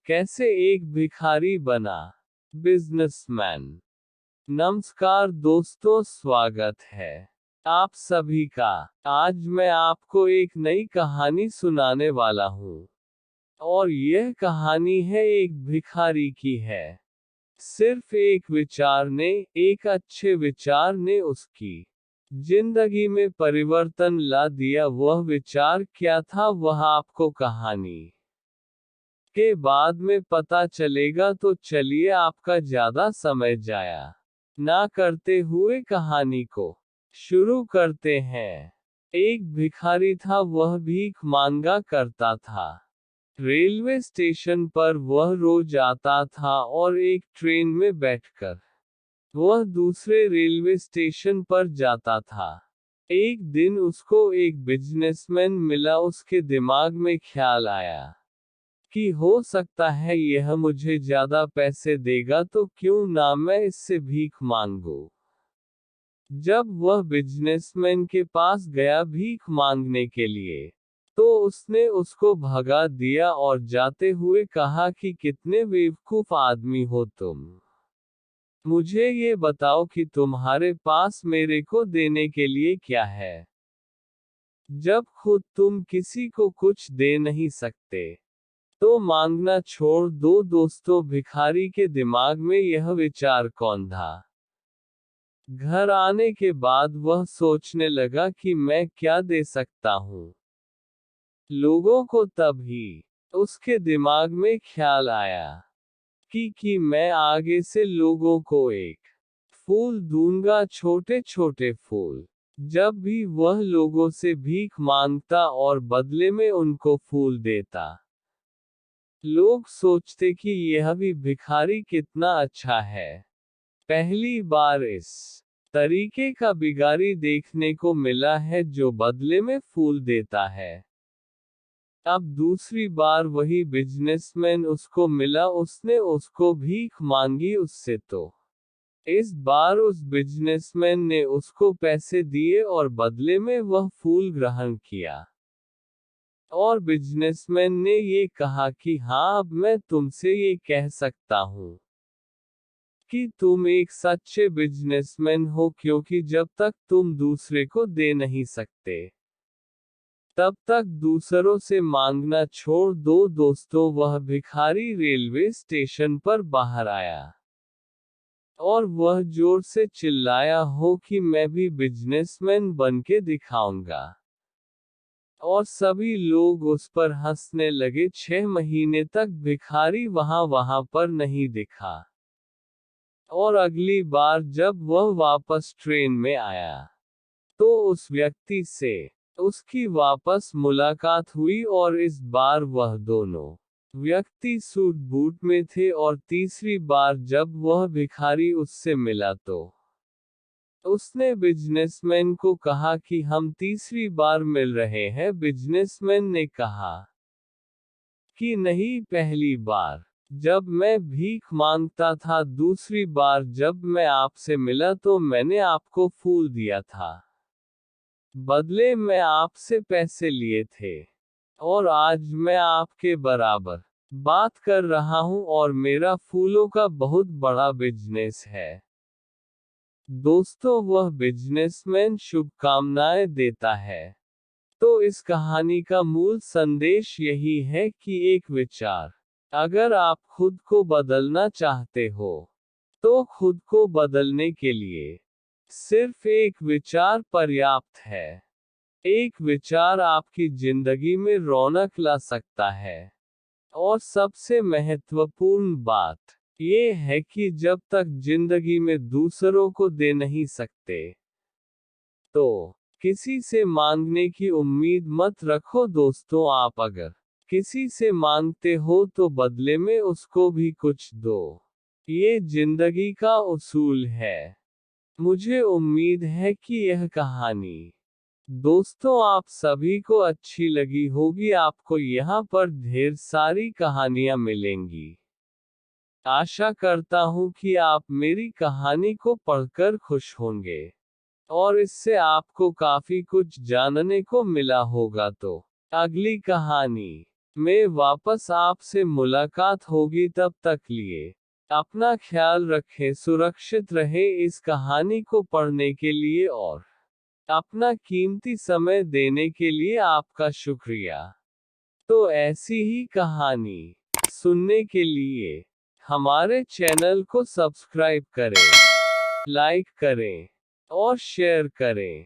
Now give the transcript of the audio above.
कैसे एक भिखारी बना बिजनेसमैन। नमस्कार दोस्तों, स्वागत है आप सभी का। आज मैं आपको एक नई कहानी सुनाने वाला हूँ, और यह कहानी है एक भिखारी की है। सिर्फ एक विचार ने, एक अच्छे विचार ने उसकी जिंदगी में परिवर्तन ला दिया। वह विचार क्या था, वह आपको कहानी के बाद में पता चलेगा। तो चलिए, आपका ज्यादा समय जाया ना करते हुए कहानी को शुरू करते हैं। एक भिखारी था, वह भीख मांगा करता था। रेलवे स्टेशन पर वह रोज आता था और एक ट्रेन में बैठकर वह दूसरे रेलवे स्टेशन पर जाता था। एक दिन उसको एक बिजनेसमैन मिला। उसके दिमाग में ख्याल आया कि हो सकता है यह मुझे ज्यादा पैसे देगा, तो क्यों ना मैं इससे भीख मांगूं। जब वह बिजनेसमैन के पास गया भीख मांगने के लिए, तो उसने उसको भगा दिया और जाते हुए कहा कि कितने बेवकूफ आदमी हो तुम। मुझे ये बताओ कि तुम्हारे पास मेरे को देने के लिए क्या है, जब खुद तुम किसी को कुछ दे नहीं सकते। तो मांगना छोड़ दो। दोस्तों, भिखारी के दिमाग में यह विचार कौन था। घर आने के बाद वह सोचने लगा कि मैं क्या दे सकता हूँ लोगों को। तभी उसके दिमाग में ख्याल आया कि मैं आगे से लोगों को एक फूल दूंगा, छोटे छोटे फूल। जब भी वह लोगों से भीख मांगता और बदले में उनको फूल देता, लोग सोचते कि यह भी भिखारी कितना अच्छा है। पहली बार इस तरीके का भिखारी देखने को मिला है जो बदले में फूल देता है। अब दूसरी बार वही बिजनेसमैन उसको मिला। उसने उसको भीख मांगी उससे, तो इस बार उस बिजनेसमैन ने उसको पैसे दिए और बदले में वह फूल ग्रहण किया। और बिजनेसमैन ने ये कहा कि हाँ, अब मैं तुमसे ये कह सकता हूँ कि तुम एक सच्चे बिजनेसमैन हो, क्योंकि जब तक तुम दूसरे को दे नहीं सकते, तब तक दूसरों से मांगना छोड़ दो। दोस्तों, वह भिखारी रेलवे स्टेशन पर बाहर आया और वह जोर से चिल्लाया हो कि मैं भी बिजनेसमैन बनके दिखाऊंगा। और सभी लोग उस पर हंसने लगे। 6 महीने तक भिखारी वहां पर नहीं दिखा। और अगली बार जब वह वापस ट्रेन में आया, तो उस व्यक्ति से उसकी वापस मुलाकात हुई। और इस बार वह दोनों व्यक्ति सूट बूट में थे। और तीसरी बार जब वह भिखारी उससे मिला, तो उसने बिजनेसमैन को कहा कि हम तीसरी बार मिल रहे हैं। बिजनेसमैन ने कहा कि नहीं, पहली बार जब मैं भीख मांगता था, दूसरी बार जब मैं आपसे मिला तो मैंने आपको फूल दिया था, बदले में आपसे पैसे लिए थे। और आज मैं आपके बराबर बात कर रहा हूं और मेरा फूलों का बहुत बड़ा बिजनेस है। दोस्तों, वह बिजनेसमैन शुभकामनाएं देता है। तो इस कहानी का मूल संदेश यही है कि एक विचार, अगर आप खुद को बदलना चाहते हो, तो खुद को बदलने के लिए सिर्फ एक विचार पर्याप्त है। एक विचार आपकी जिंदगी में रौनक ला सकता है। और सबसे महत्वपूर्ण बात ये है कि जब तक जिंदगी में दूसरों को दे नहीं सकते, तो किसी से मांगने की उम्मीद मत रखो। दोस्तों, आप अगर किसी से मांगते हो तो बदले में उसको भी कुछ दो। ये जिंदगी का उसूल है। मुझे उम्मीद है कि यह कहानी दोस्तों आप सभी को अच्छी लगी होगी। आपको यहाँ पर ढेर सारी कहानियाँ मिलेंगी। आशा करता हूँ कि आप मेरी कहानी को पढ़कर खुश होंगे और इससे आपको काफी कुछ जानने को मिला होगा। तो अगली कहानी में वापस आपसे मुलाकात होगी। तब तक लिए अपना ख्याल रखें, सुरक्षित रहें। इस कहानी को पढ़ने के लिए और अपना कीमती समय देने के लिए आपका शुक्रिया। तो ऐसी ही कहानी सुनने के लिए हमारे चैनल को सब्सक्राइब करें, लाइक करें और शेयर करें।